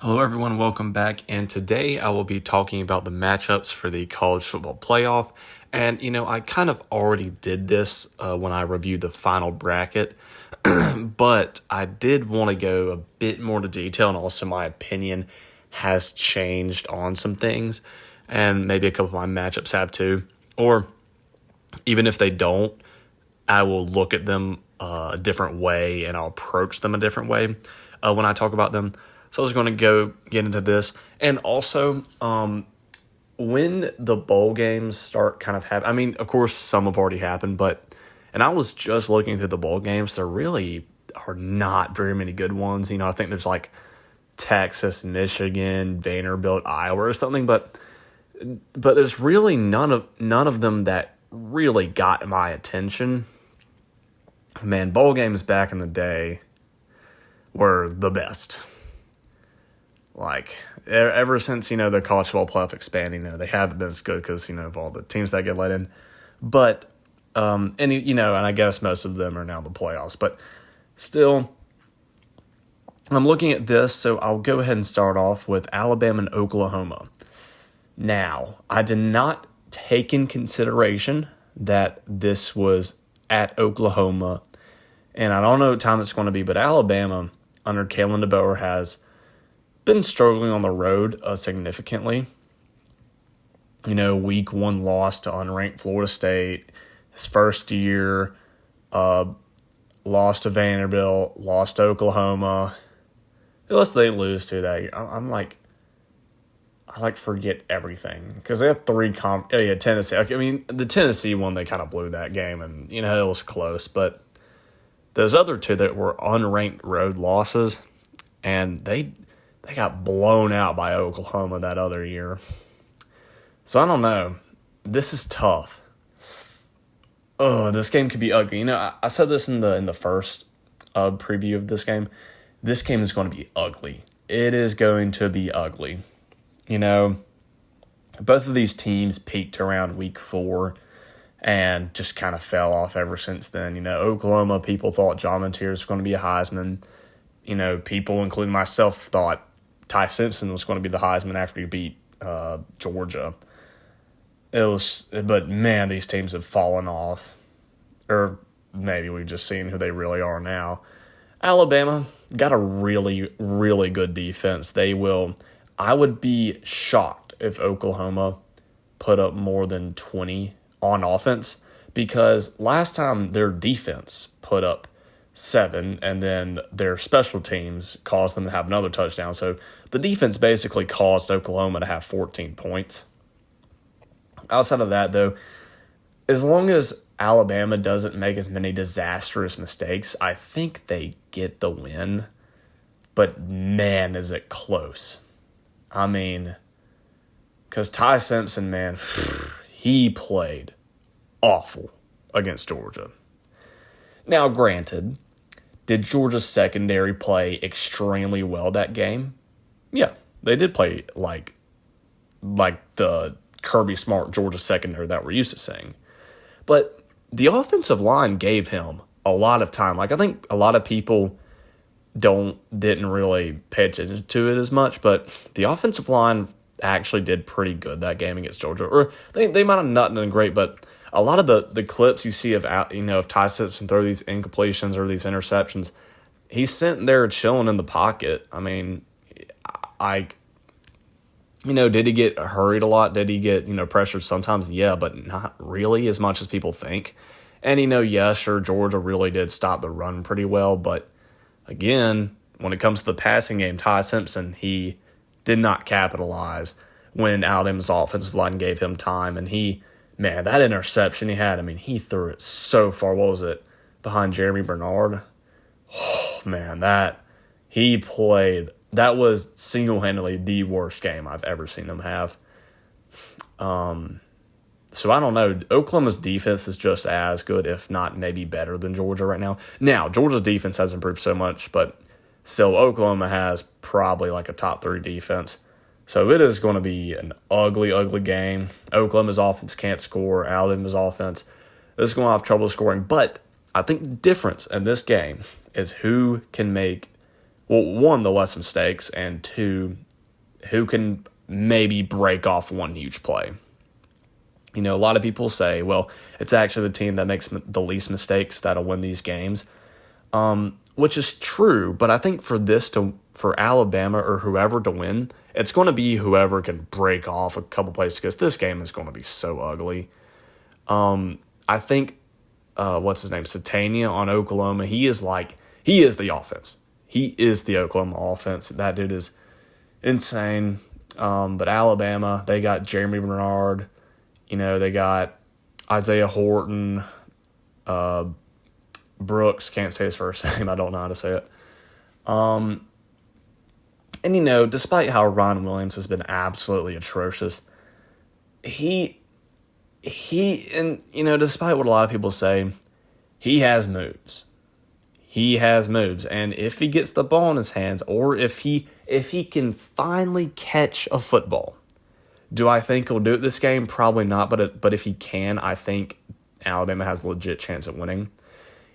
Hello, everyone. Welcome back. And today I will be talking about the matchups for the college football playoff. And, I kind of already did this when I reviewed the final bracket, but I did want to go a bit more into detail, and also my opinion has changed on some things, and maybe a couple of my matchups have too. Or even if they don't, I will look at them a different way and I'll approach them a different way when I talk about them. So I was going to get into this. And also, when the bowl games start kind of happening, I mean, of course, some have already happened, and I was just looking through the bowl games. There really are not very many good ones. I think there's like Texas, Michigan, Vanderbilt, Iowa or something, but there's really none of them that really got my attention. Man, bowl games back in the day were the best. Like, ever since, the college football playoff expanding, they haven't been as good because, of all the teams that get let in. But, and I guess most of them are now the playoffs. But still, I'm looking at this, so I'll go ahead and start off with Alabama and Oklahoma. Now, I did not take in consideration that this was at Oklahoma, and I don't know what time it's going to be, but Alabama, under Kalen DeBoer, has been struggling on the road significantly. Week 1 loss to unranked Florida State. His first year, lost to Vanderbilt, lost to Oklahoma. Unless they lose to that year, I forget everything because they had three Tennessee. I mean, the Tennessee one, they kind of blew that game, and it was close. But those other two that were unranked road losses, and they got blown out by Oklahoma that other year. So I don't know. This is tough. Oh, this game could be ugly. I said this in the first preview of this game. This game is going to be ugly. It is going to be ugly. Both of these teams peaked around week 4 and just kind of fell off ever since then. Oklahoma, people thought John Montier was going to be a Heisman. People, including myself, thought Ty Simpson was going to be the Heisman after he beat Georgia. But man, these teams have fallen off. Or maybe we've just seen who they really are now. Alabama got a really, really good defense. I would be shocked if Oklahoma put up more than 20 on offense, because last time their defense put up 7, and then their special teams caused them to have another touchdown. So the defense basically caused Oklahoma to have 14 points. Outside of that, though, as long as Alabama doesn't make as many disastrous mistakes, I think they get the win. But man, is it close. I mean, because Ty Simpson, man, he played awful against Georgia. Now, granted, did Georgia's secondary play extremely well that game? Yeah, they did play like the Kirby Smart Georgia secondary that we're used to seeing. But the offensive line gave him a lot of time. I think a lot of people didn't really pay attention to it as much, but the offensive line actually did pretty good that game against Georgia. Or they might have not done great, but a lot of the clips you see of Ty Simpson throw these incompletions or these interceptions, he's sitting there chilling in the pocket. I mean, did he get hurried a lot? Did he get pressured sometimes? Yeah, but not really as much as people think. And yeah, sure, Georgia really did stop the run pretty well, but again, when it comes to the passing game, Ty Simpson, he did not capitalize when Alabama's offensive line gave him time, and that interception he had, he threw it so far. What was it? Behind Jeremy Bernard? Oh, man, that was single-handedly the worst game I've ever seen him have. So I don't know. Oklahoma's defense is just as good, if not maybe better than Georgia right now. Now, Georgia's defense has improved so much, but still Oklahoma has probably like a top 3 defense. So it is going to be an ugly, ugly game. Oklahoma's offense can't score. Alabama's offense is going to have trouble scoring. But I think the difference in this game is who can make well, one, the less mistakes, and two, who can maybe break off one huge play. A lot of people say, well, it's actually the team that makes the least mistakes that'll win these games, which is true. But I think for Alabama or whoever to win, it's going to be whoever can break off a couple plays, because this game is going to be so ugly. I think, what's his name, Satania on Oklahoma, he is the offense. He is the Oklahoma offense. That dude is insane. But Alabama, they got Jeremy Bernard. They got Isaiah Horton. Brooks, can't say his first name. I don't know how to say it. And, despite how Ron Williams has been absolutely atrocious, despite what a lot of people say, he has moves. He has moves, and if he gets the ball in his hands, or if he can finally catch a football, do I think he'll do it this game? Probably not, but if he can, I think Alabama has a legit chance at winning.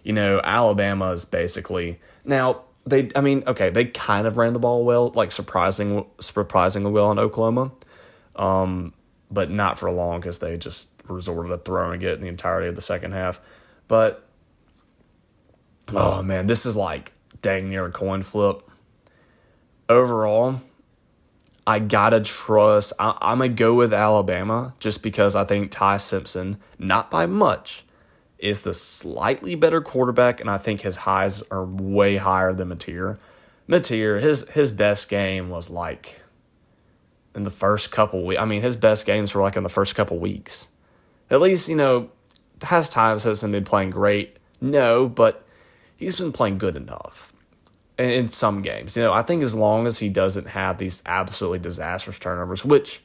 Alabama is basically now they kind of ran the ball well, like surprisingly well in Oklahoma, but not for long because they just resorted to throwing it in the entirety of the second half, but. Oh, man, this is like dang near a coin flip. Overall, I got to trust. I'm going to go with Alabama just because I think Ty Simpson, not by much, is the slightly better quarterback, and I think his highs are way higher than Mateer. Mateer, his best game was like in the first couple weeks. I mean, his best games were like in the first couple weeks. At least, has times hasn't been playing great. No, but he's been playing good enough in some games. I think as long as he doesn't have these absolutely disastrous turnovers, which,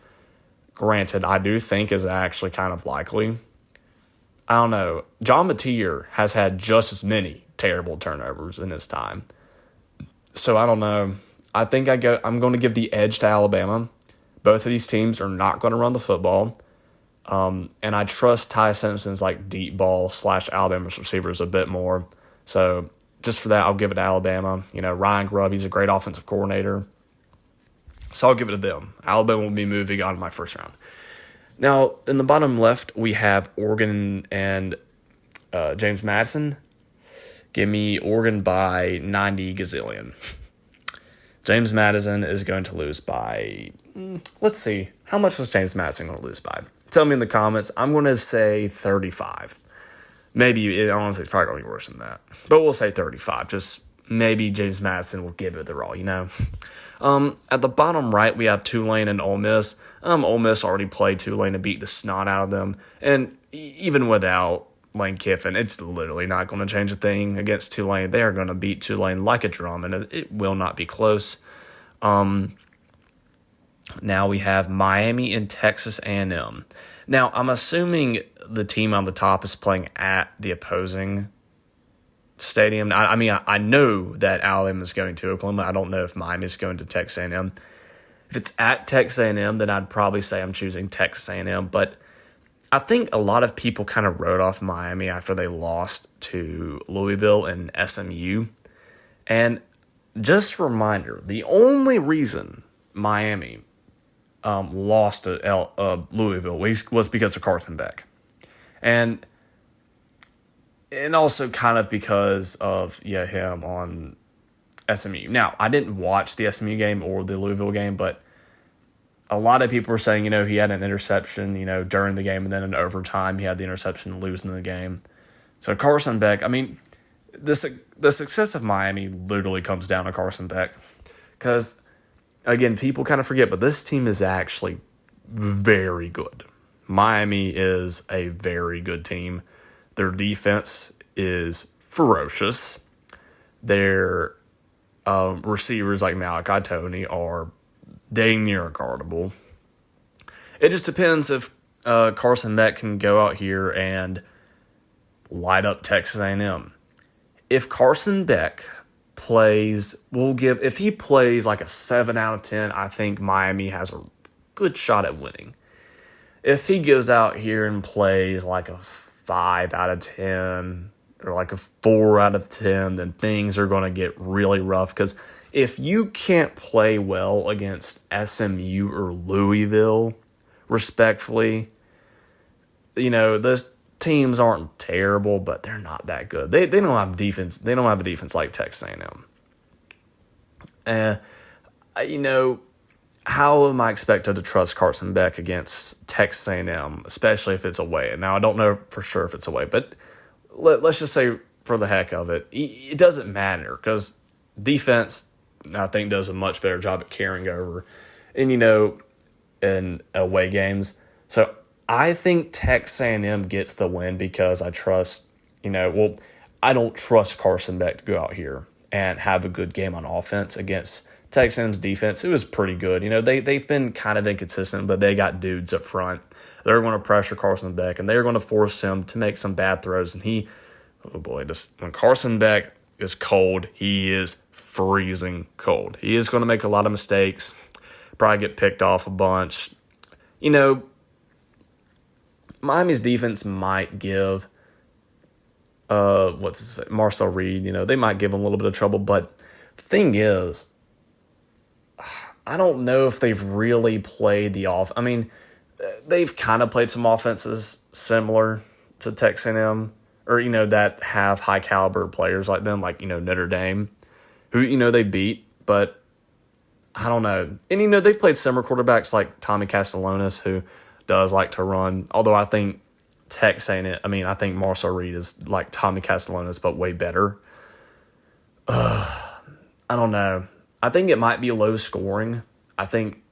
granted, I do think is actually kind of likely. I don't know. John Mateer has had just as many terrible turnovers in his time. So I don't know. I think I'm going to give the edge to Alabama. Both of these teams are not going to run the football. And I trust Ty Simpson's deep ball / Alabama's receivers a bit more. So just for that, I'll give it to Alabama. Ryan Grubb, he's a great offensive coordinator. So I'll give it to them. Alabama will be moving on in my first round. Now, in the bottom left, we have Oregon and James Madison. Give me Oregon by 90 gazillion. James Madison is going to lose by, let's see, how much was James Madison going to lose by? Tell me in the comments. I'm going to say 35. Maybe, honestly, it's probably going to be worse than that. But we'll say 35. Just maybe James Madison will give it their all, At the bottom right, we have Tulane and Ole Miss. Ole Miss already played Tulane and beat the snot out of them. And even without Lane Kiffin, it's literally not going to change a thing against Tulane. They are going to beat Tulane like a drum, and it will not be close. Now we have Miami and Texas A&M. Now, I'm assuming the team on the top is playing at the opposing stadium. I know that Alabama is going to Oklahoma. I don't know if Miami is going to Texas A&M. If it's at Texas A&M, then I'd probably say I'm choosing Texas A&M. But I think a lot of people kind of wrote off Miami after they lost to Louisville and SMU. And just a reminder, the only reason Miami lost to Louisville was because of Carson Beck. And also kind of because of him on SMU. Now, I didn't watch the SMU game or the Louisville game, but a lot of people were saying, he had an interception, during the game, and then in overtime he had the interception losing the game. So Carson Beck, the success of Miami literally comes down to Carson Beck. Because, again, people kind of forget, but this team is actually very good. Miami is a very good team. Their defense is ferocious. Their receivers like Malachi Tony are dang near guardable. It just depends if Carson Beck can go out here and light up Texas A&M. If Carson Beck plays, if he plays like a 7 out of 10, I think Miami has a good shot at winning. If he goes out here and plays like a 5 out of 10 or like a 4 out of 10, then things are going to get really rough because, if you can't play well against SMU or Louisville, respectfully, those teams aren't terrible, but they're not that good. They don't have defense. They don't have a defense like Texas A&M. And how am I expected to trust Carson Beck against Texas A&M, especially if it's away? Now, I don't know for sure if it's away, but let's just say for the heck of it, it doesn't matter because defense, I think, does a much better job at carrying over in away games. So I think Texas A&M gets the win because I trust, I don't trust Carson Beck to go out here and have a good game on offense against Texas A&M's defense. It was pretty good. They've been kind of inconsistent, but they got dudes up front. They're going to pressure Carson Beck, and they're going to force him to make some bad throws. And when Carson Beck is cold, he is freezing cold. He is going to make a lot of mistakes, probably get picked off a bunch. Miami's defense might give Marcel Reed, they might give him a little bit of trouble, but the thing is, I don't know if they've really played the off. I mean, they've kind of played some offenses similar to Texas A&M, or that have high caliber players like them, like Notre Dame, who they beat, but I don't know. And they've played similar quarterbacks like Tommy Castellanos, who does like to run. Although I think I think Marcel Reed is like Tommy Castellanos, but way better. I don't know. I think it might be low scoring. I think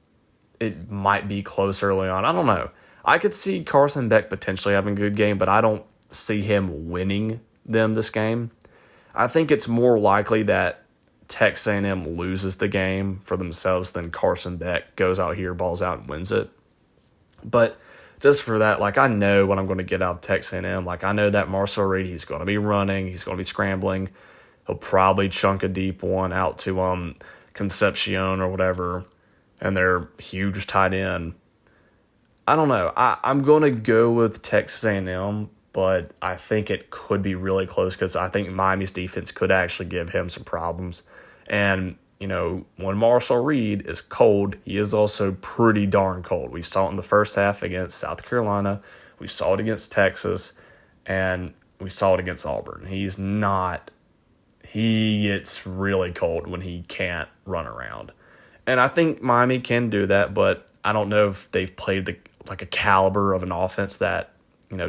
it might be close early on. I don't know. I could see Carson Beck potentially having a good game, but I don't see him winning them this game. I think it's more likely that Texas A&M loses the game for themselves than Carson Beck goes out here, balls out, and wins it. But just for that, I know what I'm going to get out of Texas A&M. I know that Marcel Reed, he's going to be running, he's going to be scrambling. He'll probably chunk a deep one out to Concepcion or whatever, and their huge tight end. I don't know. I'm going to go with Texas A&M, but I think it could be really close because I think Miami's defense could actually give him some problems. And, when Marcel Reed is cold, he is also pretty darn cold. We saw it in the first half against South Carolina. We saw it against Texas, and we saw it against Auburn. He gets really cold when he can't run around. And I think Miami can do that, but I don't know if they've played a caliber of an offense that,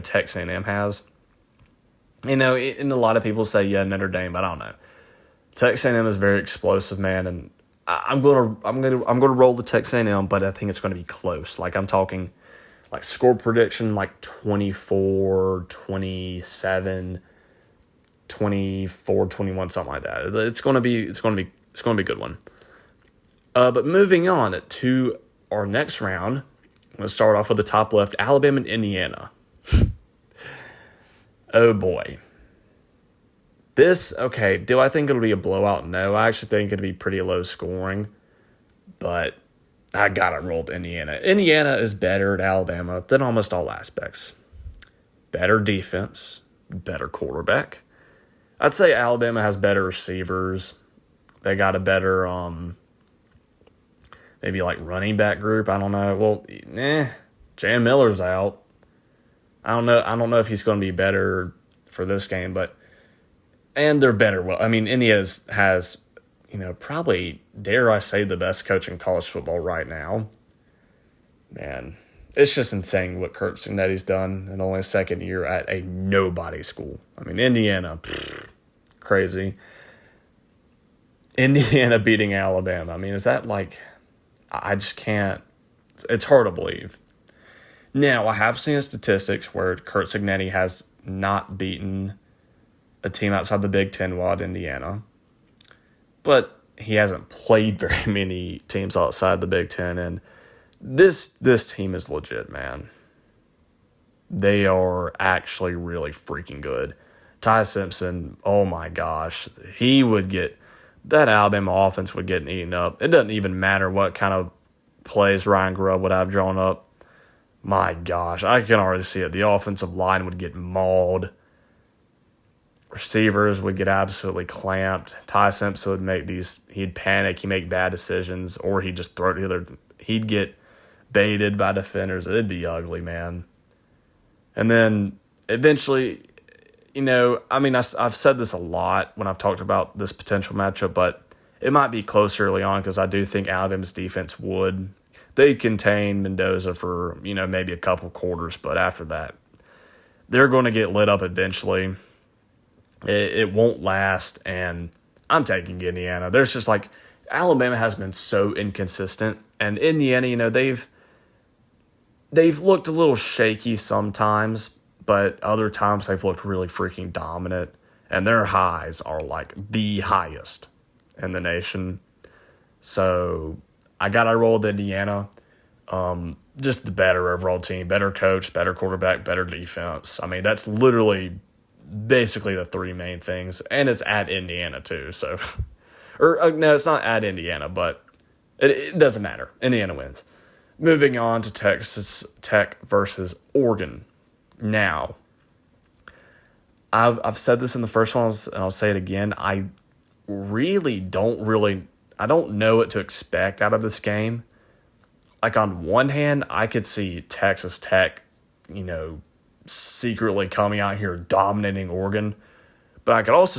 Texas A&M has. And a lot of people say, Notre Dame, but I don't know. Texas A&M is very explosive, man, and I'm gonna roll the Texas A&M, but I think it's going to be close. I'm talking score prediction 24, 27, 24, 21, something like that. It's going to be a good one. But moving on to our next round, I'm going to start off with the top left, Alabama and Indiana. Oh boy. Do I think it'll be a blowout? No, I actually think it'll be pretty low scoring, but I got it rolled Indiana. Indiana is better at Alabama than almost all aspects. Better defense, better quarterback. I'd say Alabama has better receivers. They got a better, maybe running back group. I don't know. Well, Jan Miller's out. I don't know if he's going to be better for this game, and they're better. Well, I mean, Indiana has, probably, dare I say, the best coach in college football right now. Man, it's just insane what Kurt Cignetti's done in only a second year at a nobody school. I mean, Indiana, crazy. Indiana beating Alabama. I mean, is that I just can't. It's hard to believe. Now, I have seen statistics where Kurt Cignetti has not beaten a team outside the Big Ten while at Indiana, but he hasn't played very many teams outside the Big Ten, and this team is legit, man. They are actually really freaking good. Ty Simpson, oh my gosh, that Alabama offense would get eaten up. It doesn't even matter what kind of plays Ryan Grubb would have drawn up. My gosh, I can already see it. The offensive line would get mauled. Receivers would get absolutely clamped. Ty Simpson would he'd panic, he'd make bad decisions, or he'd just throw it either. He'd get baited by defenders. It'd be ugly, man. And then eventually, I've said this a lot when I've talked about this potential matchup, but it might be close early on because I do think Alabama's defense they'd contain Mendoza for, maybe a couple quarters, but after that, they're going to get lit up eventually. It won't last, and I'm taking Indiana. There's just Alabama has been so inconsistent, and Indiana, they've looked a little shaky sometimes, but other times they've looked really freaking dominant, and their highs are the highest in the nation. So I got to roll with Indiana. Just the better overall team, better coach, better quarterback, better defense. I mean, that's literally basically the three main things, and it's at Indiana too. So, no, it's not at Indiana, but it doesn't matter. Indiana wins. Moving on to Texas Tech versus Oregon. Now, I've said this in the first one, and I'll say it again. I don't know what to expect out of this game. On one hand, I could see Texas Tech, secretly coming out here dominating Oregon, but I could also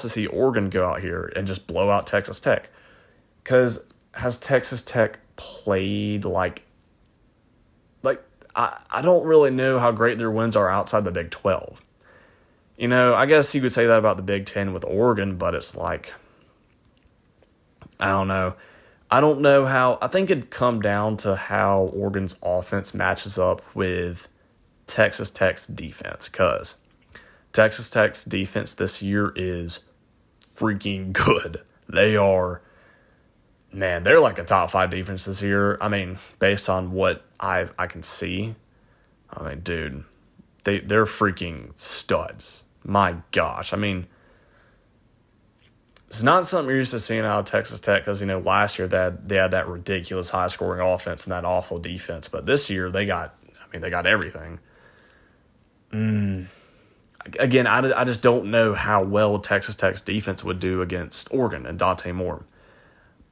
see Oregon go out here and just blow out Texas Tech. Because has Texas Tech played I don't really know how great their wins are outside the Big 12. I guess you could say that about the Big 10 with Oregon, but it's I don't know. I don't know how. I think it'd come down to how Oregon's offense matches up with Texas Tech's defense, because Texas Tech's defense this year is freaking good. They're like a top 5 defense this year. I mean, based on what I can see, dude, they're freaking studs. My gosh. I mean, it's not something you're used to seeing out of Texas Tech because, last year they had that ridiculous high-scoring offense and that awful defense. But this year they got everything. Again, I just don't know how well Texas Tech's defense would do against Oregon and Dante Moore.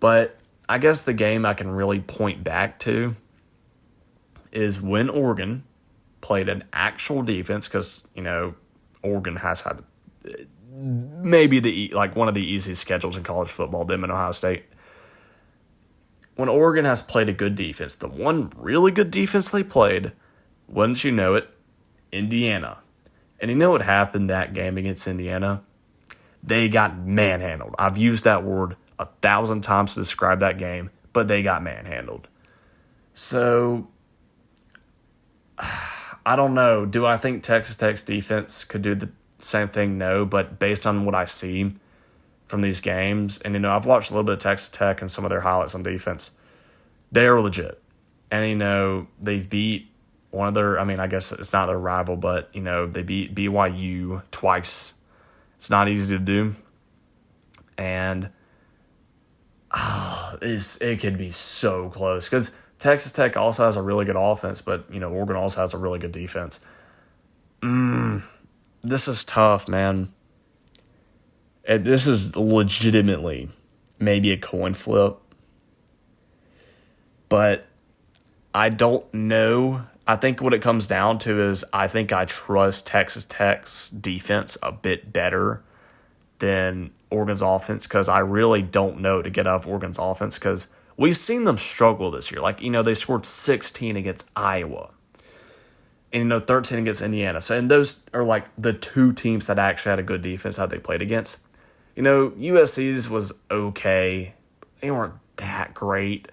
But I guess the game I can really point back to is when Oregon played an actual defense, because, Oregon has had maybe one of the easiest schedules in college football, them and Ohio State. When Oregon has played a good defense, the one really good defense they played, wouldn't you know it, Indiana. And you know what happened that game against Indiana? They got manhandled. I've used that word 1,000 times to describe that game, but they got manhandled. So, I don't know. Do I think Texas Tech's defense could do the same thing? No, but based on what I see from these games, and I've watched a little bit of Texas Tech and some of their highlights on defense, they're legit. And they beat one of their, I guess it's not their rival, but they beat BYU twice. It's not easy to do. And it could be so close because Texas Tech also has a really good offense, but Oregon also has a really good defense. This is tough, man. This is legitimately maybe a coin flip, but I don't know. I think what it comes down to is I think I trust Texas Tech's defense a bit better than Oregon's offense because I really don't know to get out of Oregon's offense because we've seen them struggle this year. They scored 16 against Iowa and, 13 against Indiana. So, and those are the two teams that actually had a good defense that they played against. USC's was okay. They weren't that great.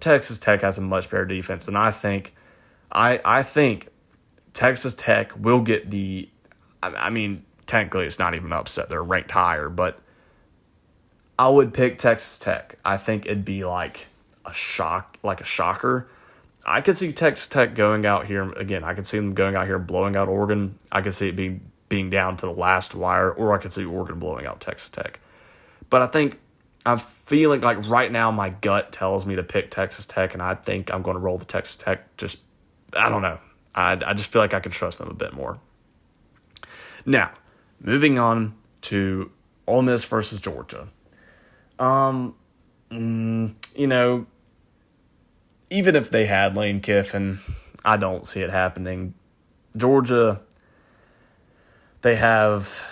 Texas Tech has a much better defense, and I think Texas Tech will get the. Technically, it's not even upset; they're ranked higher, but I would pick Texas Tech. I think it'd be a shocker. I could see Texas Tech going out here again. I could see them going out here blowing out Oregon. I could see it being down to the last wire, or I could see Oregon blowing out Texas Tech. But I'm feeling right now my gut tells me to pick Texas Tech, and I think I'm going to roll the Texas Tech. I don't know. I just feel like I can trust them a bit more. Now, moving on to Ole Miss versus Georgia. You know, even if they had Lane Kiffin, I don't see it happening. Georgia, they have,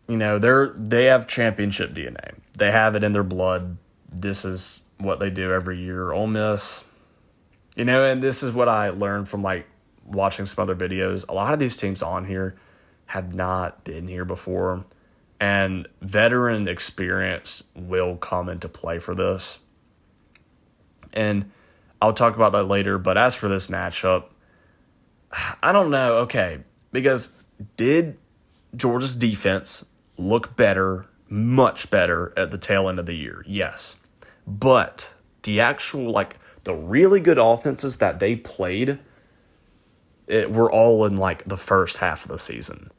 they have championship DNA. They have it in their blood. This is what they do every year. Ole Miss, and this is what I learned from watching some other videos. A lot of these teams on here have not been here before, and veteran experience will come into play for this. And I'll talk about that later, but as for this matchup, I don't know, okay, because did Georgia's defense look better, much better at the tail end of the year? Yes. But the actual, the really good offenses that they played, were all in, the first half of the season.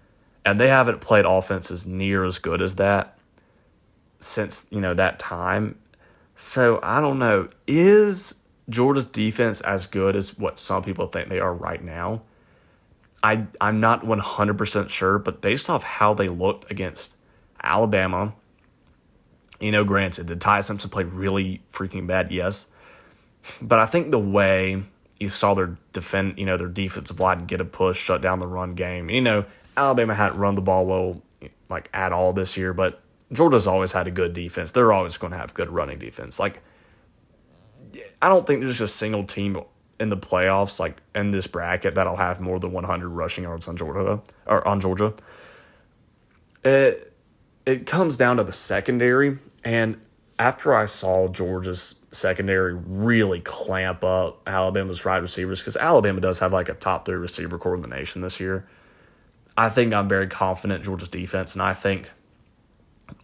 And they haven't played offenses near as good as that since, that time. So, I don't know. Is Georgia's defense as good as what some people think they are right now? I'm not 100% sure, but based off how they looked against Alabama, granted, did Ty Simpson play really freaking bad? Yes. But I think the way you saw their their defensive line get a push, shut down the run game. Alabama hadn't run the ball well, at all this year, but Georgia's always had a good defense. They're always going to have good running defense. I don't think there's a single team in the playoffs, in this bracket, that'll have more than 100 rushing yards on Georgia. It comes down to the secondary, and after I saw Georgia's secondary really clamp up Alabama's wide receivers, because Alabama does have a top 3 receiver core in the nation this year, I think I'm very confident in Georgia's defense, and I think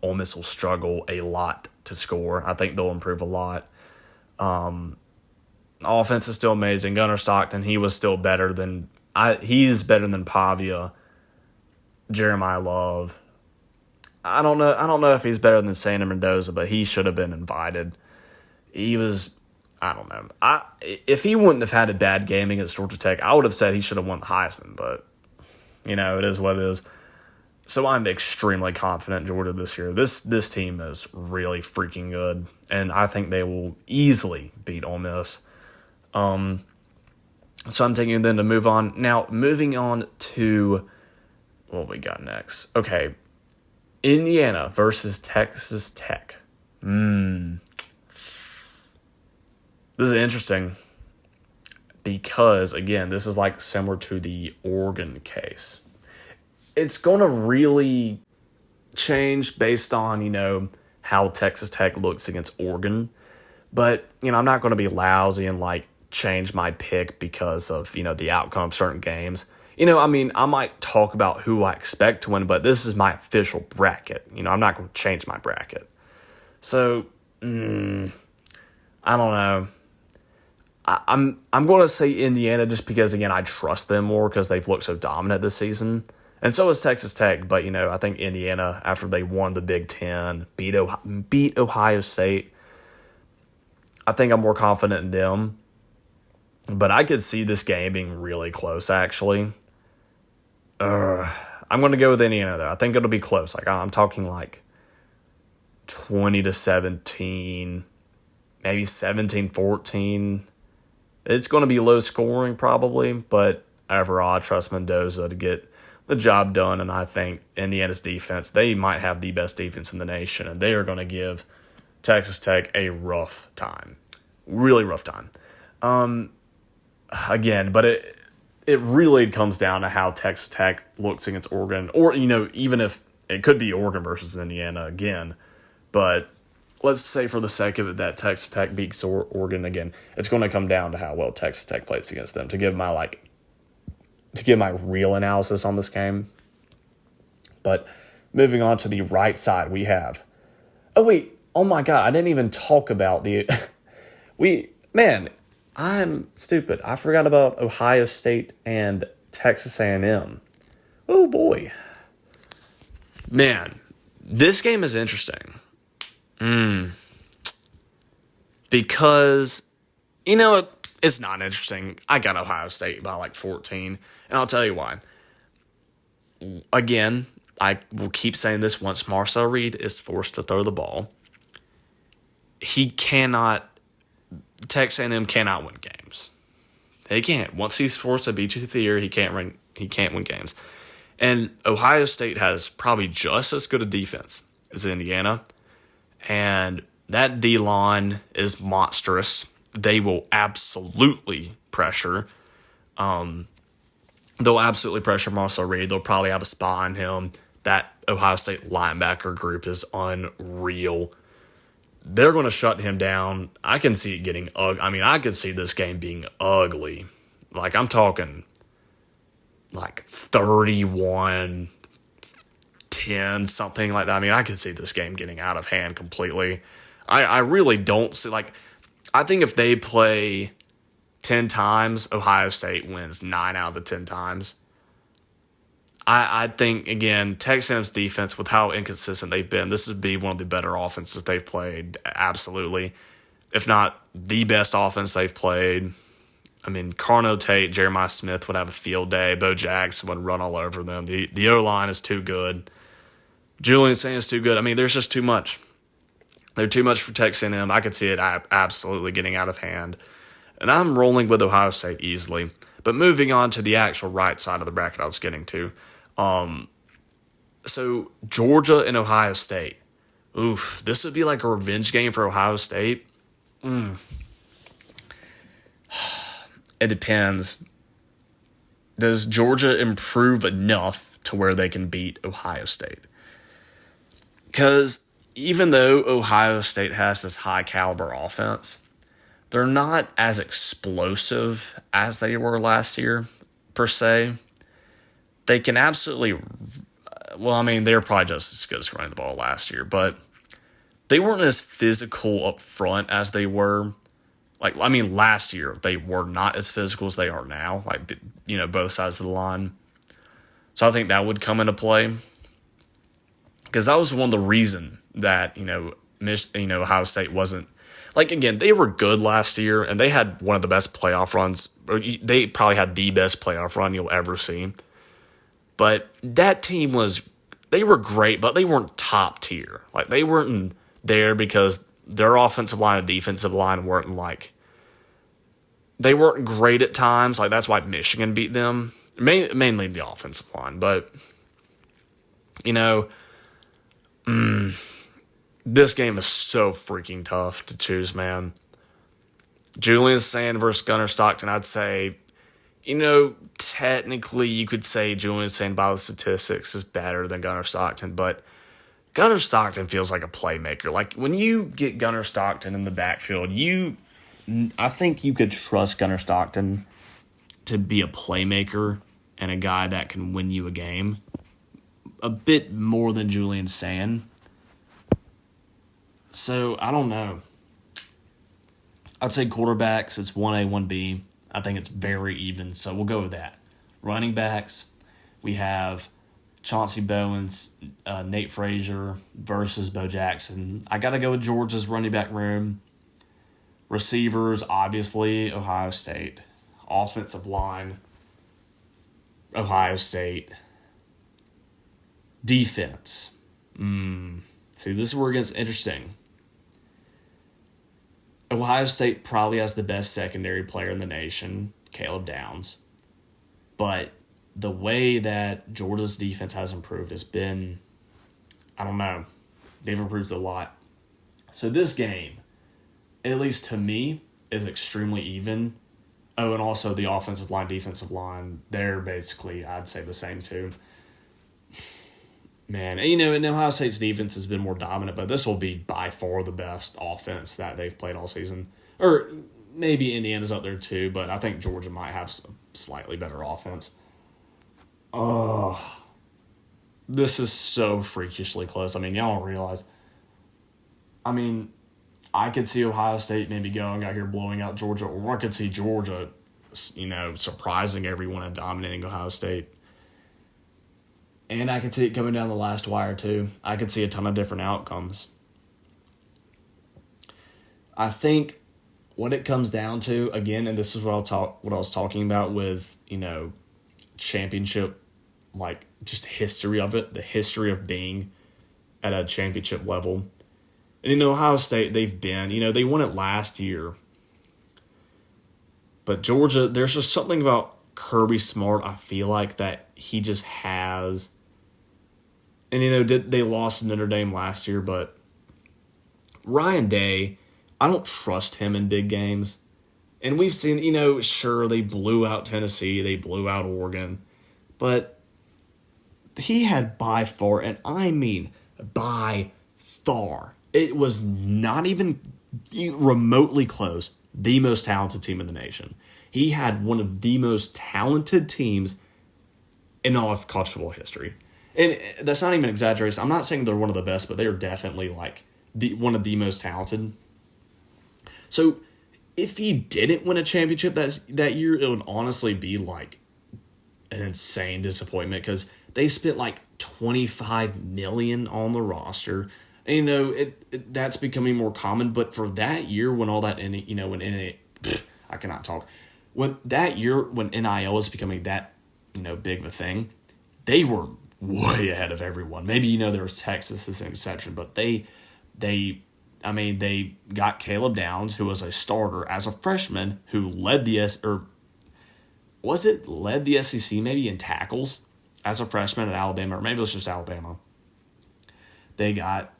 Ole Miss will struggle a lot to score. I think they'll improve a lot. Offense is still amazing. Gunnar Stockton, he's better than Pavia, Jeremiah Love. I don't know if he's better than Santa Mendoza, but he should have been invited. He was, I don't know. If he wouldn't have had a bad game against Georgia Tech, I would have said he should have won the Heisman, but it is what it is. So I'm extremely confident in Georgia this year. This team is really freaking good, and I think they will easily beat Ole Miss. So I'm taking them to move on. Now, moving on to what we got next. Okay, Indiana versus Texas Tech. This is interesting because, again, this is similar to the Oregon case. It's going to really change based on, how Texas Tech looks against Oregon. But, I'm not going to be lousy and, change my pick because of, the outcome of certain games. I might talk about who I expect to win, but this is my official bracket. I'm not going to change my bracket. So, I don't know. I'm going to say Indiana just because, again, I trust them more because they've looked so dominant this season. And so is Texas Tech, but, I think Indiana, after they won the Big Ten, beat Ohio State, I think I'm more confident in them. But I could see this game being really close, actually. I'm going to go with Indiana, though. I think it'll be close. I'm talking 20-17, maybe 17-14. It's going to be low scoring, probably, but overall, I trust Mendoza to get the job done, and I think Indiana's defense, they might have the best defense in the nation, and they are going to give Texas Tech a rough time. Really rough time. Again, but it really comes down to how Texas Tech looks against Oregon, or, even if it could be Oregon versus Indiana again, but let's say for the sake of it that Texas Tech beats Oregon again, it's going to come down to how well Texas Tech plays against them to give my real analysis on this game. But moving on to the right side, we have, oh my God, I didn't even talk about I'm stupid. I forgot about Ohio State and Texas A&M. Oh, boy. Man, this game is interesting. Because, it's not interesting. I got Ohio State by 14, and I'll tell you why. again, I will keep saying this, once Marcel Reed is forced to throw the ball, he cannot, Texas A&M cannot win games. He can't. Once he's forced to beat you through the air, he can't win games. And Ohio State has probably just as good a defense as Indiana. And that D-line is monstrous. They will absolutely pressure. They'll absolutely pressure Marcel Reed. They'll probably have a spy on him. That Ohio State linebacker group is unreal. They're going to shut him down. I can see it getting ugly. I mean, I could see this game being ugly. Like, I'm talking like 31-10, something like that. I mean, I could see this game getting out of hand completely. I really don't see, like, I think if they play 10 times, Ohio State wins 9 out of the 10 times. I think, again, Texas A&M's defense, with how inconsistent they've been, this would be one of the better offenses they've played, absolutely. If not the best offense they've played. I mean, Carno Tate, Jeremiah Smith would have a field day. Bo Jackson would run all over them. The O-line is too good. Julian Sand is too good. I mean, there's just too much. They're too much for Texas A&M. I could see it absolutely getting out of hand. And I'm rolling with Ohio State easily. But moving on to the actual right side of the bracket I was getting to. So Georgia and Ohio State. Oof, this would be like a revenge game for Ohio State. It depends. Does Georgia improve enough to where they can beat Ohio State? Because even though Ohio State has this high caliber offense, they're not as explosive as they were last year, per se. They can absolutely, well, I mean, they're probably just as good as running the ball last year, but they weren't as physical up front as they were. Like, I mean, last year, they were not as physical as they are now, like, you know, both sides of the line. So I think that would come into play. Because that was one of the reasons that, Ohio State wasn't, like, again, they were good last year, and they had one of the best playoff runs. Or they probably had the best playoff run you'll ever see. But that team they were great, but they weren't top tier. Like, they weren't there because their offensive line and defensive line weren't, like, they weren't great at times. Like, that's why Michigan beat them. Mainly the offensive line. But, this game is so freaking tough to choose, man. Julian Sand versus Gunnar Stockton, I'd say, technically you could say Julian Sand by the statistics is better than Gunnar Stockton, but Gunnar Stockton feels like a playmaker. Like, when you get Gunnar Stockton in the backfield, I think you could trust Gunnar Stockton to be a playmaker and a guy that can win you a game a bit more than Julian Sand. So, I don't know. I'd say quarterbacks, it's 1A, 1B. I think it's very even, so we'll go with that. Running backs, we have Chauncey Bowens, Nate Frazier versus Bo Jackson. I got to go with Georgia's running back room. Receivers, obviously, Ohio State. Offensive line, Ohio State. Defense. See, this is where it gets interesting. Ohio State probably has the best secondary player in the nation, Caleb Downs. But the way that Georgia's defense has improved has been, I don't know, they've improved a lot. So this game, at least to me, is extremely even. Oh, and also the offensive line, defensive line, they're basically, I'd say, the same too. Man, and Ohio State's defense has been more dominant, but this will be by far the best offense that they've played all season. Or maybe Indiana's up there too, but I think Georgia might have some slightly better offense. Oh, this is so freakishly close. I mean, y'all don't realize. I mean, I could see Ohio State maybe going out here blowing out Georgia, or I could see Georgia, surprising everyone and dominating Ohio State. And I could see it coming down the last wire, too. I could see a ton of different outcomes. I think what it comes down to, again, and this is what I was talking about with, championship, like, just history of it, the history of being at a championship level. And Ohio State, they've been, they won it last year. But Georgia, there's just something about Kirby Smart, I feel like, that he just has. And, they lost to Notre Dame last year, but Ryan Day, I don't trust him in big games. And we've seen, sure, they blew out Tennessee, they blew out Oregon, but he had by far, and I mean by far, it was not even remotely close, the most talented team in the nation. He had one of the most talented teams in all of college football history. And that's not even an exaggeration. I'm not saying they're one of the best, but they're definitely like one of the most talented. So if he didn't win a championship that year, it would honestly be like an insane disappointment because they spent like $25 million on the roster. And, that's becoming more common. But for that year, when all that, I cannot talk. When that year, when NIL was becoming that, big of a thing, they were way ahead of everyone. Maybe, there was Texas as an exception, but they got Caleb Downs, who was a starter as a freshman, who led the SEC maybe in tackles as a freshman at Alabama, or maybe it was just Alabama. They got,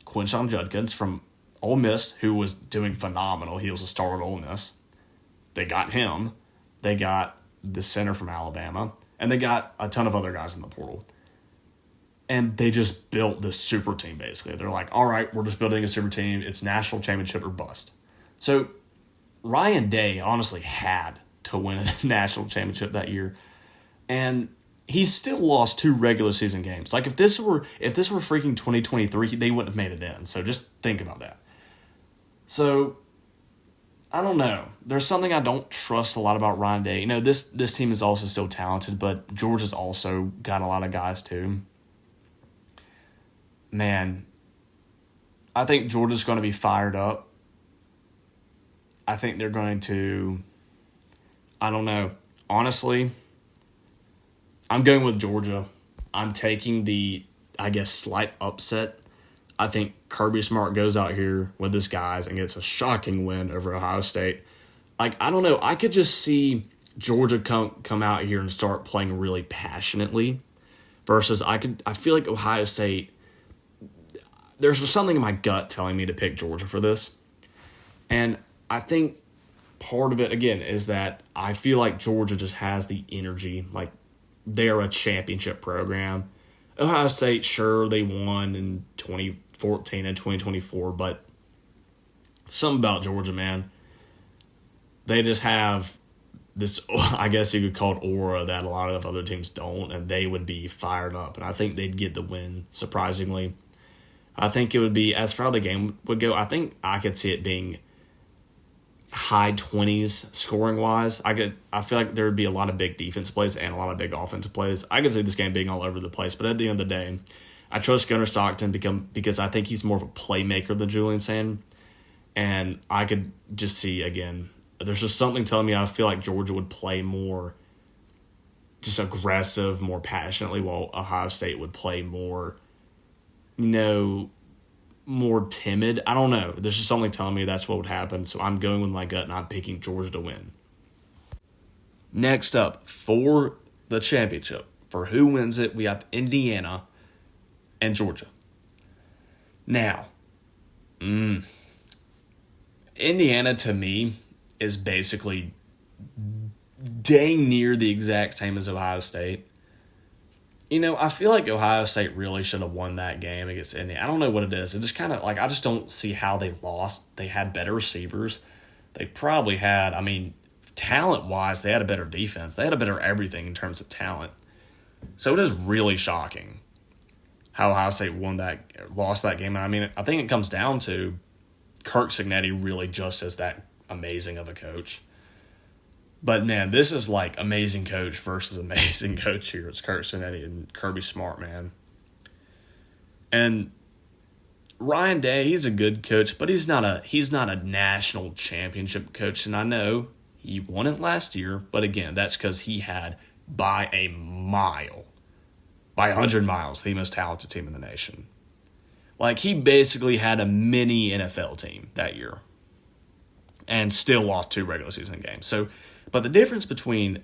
Quinshon Judkins from Ole Miss, who was doing phenomenal. He was a star at Ole Miss. They got him. They got the center from Alabama. And they got a ton of other guys in the portal. And they just built this super team, basically. They're like, all right, we're just building a super team. It's national championship or bust. So Ryan Day honestly had to win a national championship that year. And he still lost 2 regular season games. Like, if this were freaking 2023, they wouldn't have made it in. So just think about that. So, I don't know. There's something I don't trust a lot about Ryan Day. This team is also still talented, but Georgia's also got a lot of guys too. Man, I think Georgia's going to be fired up. I think they're going to, I don't know. Honestly, I'm going with Georgia. I'm taking the, slight upset. I think Kirby Smart goes out here with his guys and gets a shocking win over Ohio State. Like, I don't know. I could just see Georgia come out here and start playing really passionately versus I feel like Ohio State, there's just something in my gut telling me to pick Georgia for this. And I think part of it, again, is that I feel like Georgia just has the energy. Like, they're a championship program. Ohio State, sure, they won in 2014 and 2024, but something about Georgia, man. They just have this, I guess you could call it aura that a lot of other teams don't, and they would be fired up. And I think they'd get the win, surprisingly. I think it would be, as far as the game would go, I think I could see it being high 20s scoring-wise. I feel like there would be a lot of big defense plays and a lot of big offensive plays. I could see this game being all over the place, but at the end of the day, I trust Gunnar Stockton because I think he's more of a playmaker than Julian Sand. And I could just see, again, there's just something telling me I feel like Georgia would play more just aggressive, more passionately, while Ohio State would play more, more timid. I don't know. There's just something telling me that's what would happen. So I'm going with my gut, and I'm picking Georgia to win. Next up, for the championship, for who wins it, we have Indiana and Georgia. Now, Indiana, to me, is basically dang near the exact same as Ohio State. I feel like Ohio State really should have won that game against Indiana. I don't know what it is. It just kind of, I just don't see how they lost. They had better receivers. They probably had, talent-wise, they had a better defense. They had a better everything in terms of talent. So it is really shocking how Ohio State lost that game. And I think it comes down to Kirk Cignetti really just is that amazing of a coach. But, man, this is like amazing coach versus amazing coach here. It's Kirk Cignetti and Kirby Smart, man. And Ryan Day, he's a good coach, but he's not a national championship coach. And I know he won it last year, but again, that's because he had by a mile, by 100 miles, the most talented team in the nation. Like, he basically had a mini NFL team that year and still lost 2 regular season games. So, but the difference between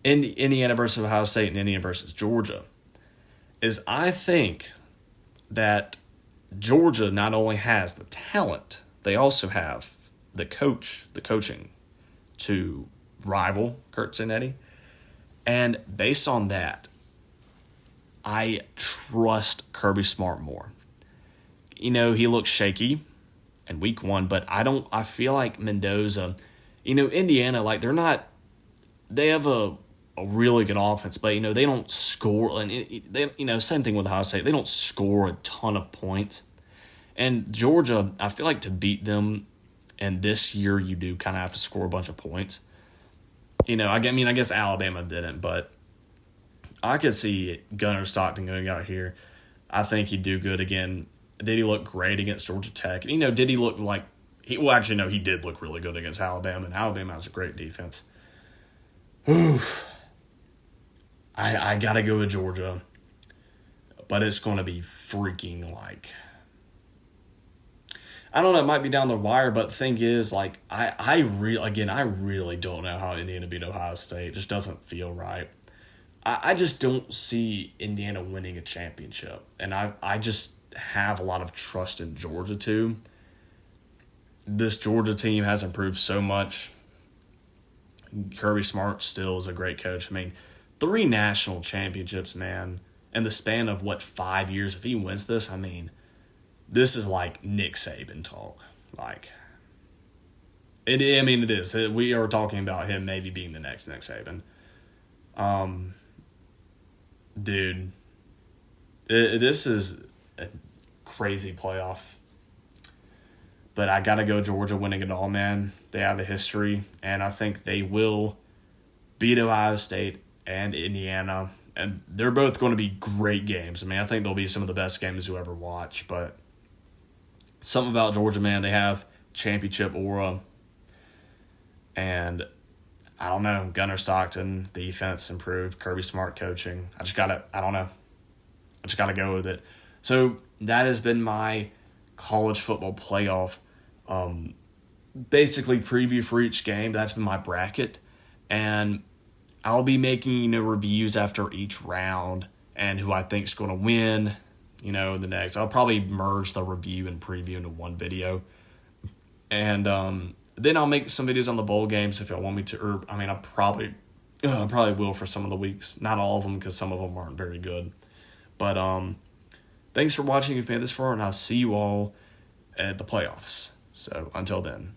Indiana versus Ohio State and Indiana versus Georgia is I think that Georgia not only has the talent, they also have the coaching to rival Kurt Cinetti. And based on that, I trust Kirby Smart more. You know, he looks shaky in week 1, but I feel like Mendoza, Indiana, like they have a really good offense, but, they don't score. And they, same thing with Ohio State. They don't score a ton of points. And Georgia, I feel like to beat them, and this year you do kind of have to score a bunch of points. I guess Alabama didn't, but I could see Gunnar Stockton going out here. I think he'd do good again. Did he look great against Georgia Tech? Did he look like he did look really good against Alabama, and Alabama has a great defense. Oof. I got to go with Georgia, but it's going to be freaking like, I don't know, it might be down the wire, but the thing is, like, I really don't know how Indiana beat Ohio State. It just doesn't feel right. I just don't see Indiana winning a championship, and I just have a lot of trust in Georgia, too. This Georgia team has improved so much. Kirby Smart still is a great coach. 3 national championships, man, in the span of, 5 years? If he wins this, this is like Nick Saban talk. Like, it is. We are talking about him maybe being the next Nick Saban. Dude, this is a crazy playoff. But I got to go Georgia winning it all, man. They have a history, and I think they will beat Ohio State and Indiana. And they're both going to be great games. I think they'll be some of the best games you ever watch. But something about Georgia, man, they have championship aura. And I don't know, Gunnar Stockton, the defense improved, Kirby Smart coaching. I just got to go with it. So that has been my college football playoff basically preview for each game. That's been my bracket. And I'll be making, reviews after each round and who I think is going to win, the next. I'll probably merge the review and preview into one video. And then I'll make some videos on the bowl games if I want me to. Or, I probably will for some of the weeks. Not all of them, because some of them aren't very good. But thanks for watching if you made this far, and I'll see you all at the playoffs. So until then.